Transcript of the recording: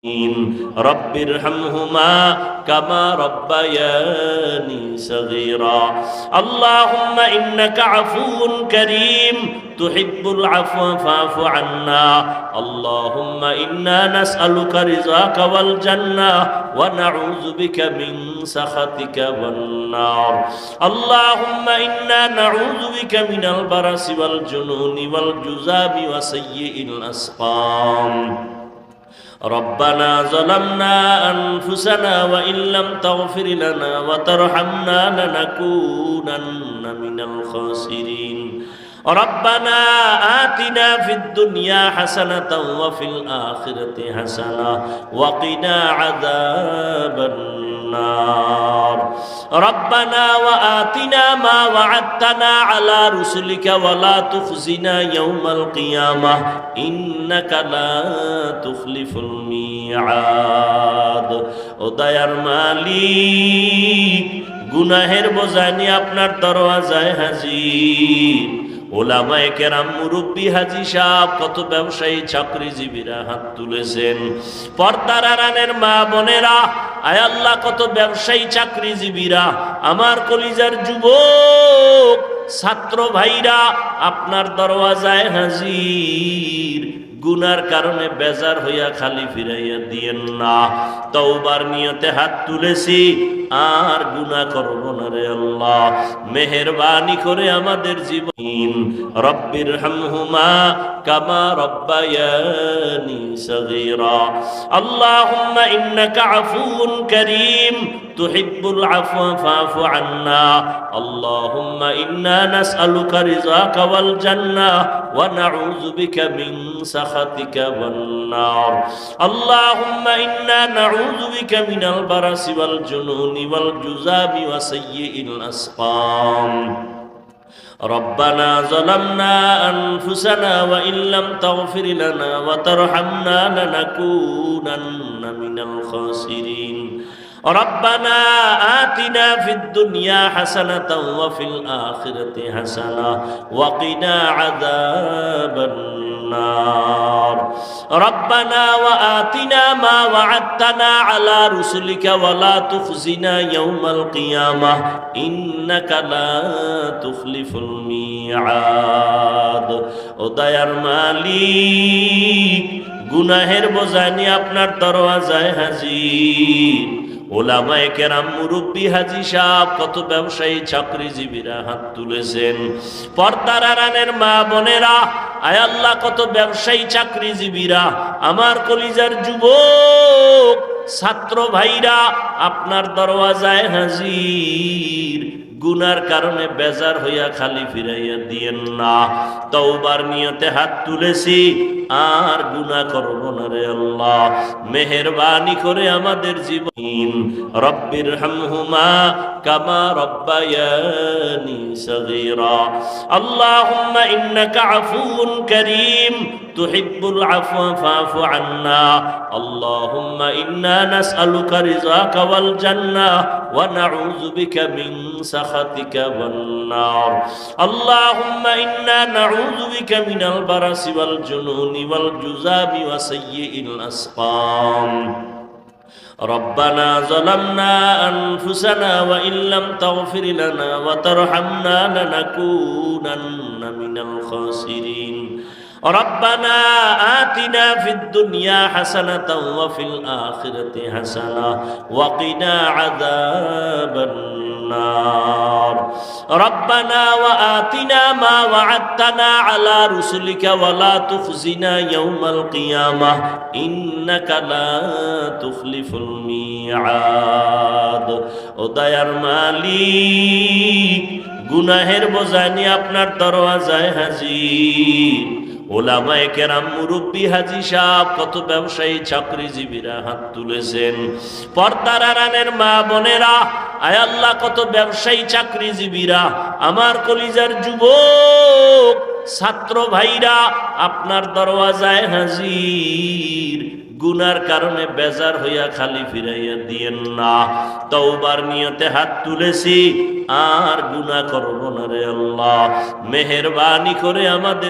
رب ارحمهما كما ربياني صغيرا اللهم إنك عفو كريم تحب العفو فاعف عنا اللهم إنا نسألك رضاك والجنة ونعوذ بك من سخطك والنار اللهم إنا نعوذ بك من البرص والجنون والجذام وسيء الأسقام ربنا ظلمنا أنفسنا وإن لم تغفر لنا وترحمنا لنكونن من الخاسرين ربنا آتنا في الدنيا حسنة وفي الآخرة حسنة وقنا عذاب النار ربنا وآتنا ما وعدتنا على رسلك ولا تخزنا يوم القيامة إنك لا تخلف الميعاد ودير مالك গুনাহের বোঝা নিয়ে আপনার দরওয়াজায় হাজির ওলামায়ে কেরাম মুরব্বী হাজী সাহেব কত ব্যবসায়ী চাকরিজীবীরা হাত তুলেছেন পর্দার আড়ালের মা বোনেরা আয় আল্লাহ কত ব্যবসায়ী চাকরিজীবীরা আমার কলিজার যুবক ছাত্র ভাইরা আপনার দরওয়াজায় হাজির গুনার কারণে বেজার হইয়া খালি ফিরাইয়া দিয়েন না তওবার নিয়তে হাত তুলেছি আর গুনাহ করব না রে আল্লাহ মেহেরবানি করে আমাদের জীবন রব্বির হামহুমা কামা রব্বায়ানি সগীরা আল্লাহুম্মা ইন্নাকা আফুউন কারীম তুহিব্বুল আফওয়া ফাআফু আন্না আল্লাহুম্মা ইন্না নাসআলুকা রিযাকা ওয়াল জান্নাহ ওয়া নাউযু বিকা মিন সাখাতিকা ওয়ান নার আল্লাহুম্মা ইন্না নাউযু বিকা মিনাল বারাসি ওয়াল জুনুনি ওয়াল জুযাবি ওয়া সাইয়্যিল আসকাম ربنا ظلمنا أنفسنا وإن لم تغفر لنا وترحمنا لنكونن من الخاسرين ربنا آتنا في الدنيا حسنة وفي الآخرة حسنة وقنا عذاب النار ربنا وآتنا ما وعدتنا على رسلك ولا تخزنا يوم القيامة إنك لا تخلف الميعاد ودير مالك গুনাহের বোঝা নিয়ে আপনার দরওয়াজায় হাজির ওলামায়ে কেরাম মুরব্বী হাজী সাহেব কত ব্যবসায়ী চাকরিজীবীরা হাত তুলেছেন পর্দার আড়ালের মা বোনেরা আয় আল্লাহ কত ব্যবসায়ী চাকরিজীবীরা আমার কলিজার যুবক ছাত্র ভাইরা আপনার দরওয়াজায় হাজির গুনার কারণে বেজার হইয়া খালি ফিরাইয়া দিয়েন না তওবার নিয়তে হাত তুলেছি আর গুনাহ করব না রে আল্লাহ মেহেরবানি করে আমাদের জীবন রব্বির হামহুমা কামা রব্বায়ানি সগীরা আল্লাহুম্মা ইন্নাকা আফুউন কারীম তুহিব্বুল আফওয়া ফাআফু আন্না আল্লাহুম্মা ইন্না নাসআলুকা রিযাকা ওয়াল জান্নাহ ওয়া নাউযু বিকা মিন সাখাতিকা ওয়ান নার আল্লাহুম্মা ইন্না নাউযু বিকা মিনাল বারাসি ওয়াল জুনুনি ওয়াল জুযাবি ওয়া সাইয়্যিল আসকাম ربنا ظلمنا أنفسنا وإن لم تغفر لنا وترحمنا لنكونن من الخاسرين ربنا آتنا في الدنيا حسنة وفي الآخرة حسنة وقنا عذاب النار ربنا وآتنا ما وعدتنا على رسلك ولا تخزنا يوم القيامة إنك لا تخلف الميعاد ودير مالك গুনাহের বোঝা নিয়ে আপনার দরওয়াজায় হাজির ওলামায়ে কেরাম মুরব্বী হাজী সাহেব কত ব্যবসায়ী চাকরিজীবীরা হাত তুলেছেন পর্দার আড়ালের মা বোনেরা আয় আল্লাহ কত ব্যবসায়ী চাকরিজীবীরা আমার কলিজার যুবক ছাত্র ভাইরা আপনার দরওয়াজায় হাজির গুনার কারণে বেজার হইয়া খালি ফিরাইয়া দিয়েন না তওবার নিয়তে হাত তুলেছি আর গুনাহ করব না রে আল্লাহ মেহেরবানি করে আমাদের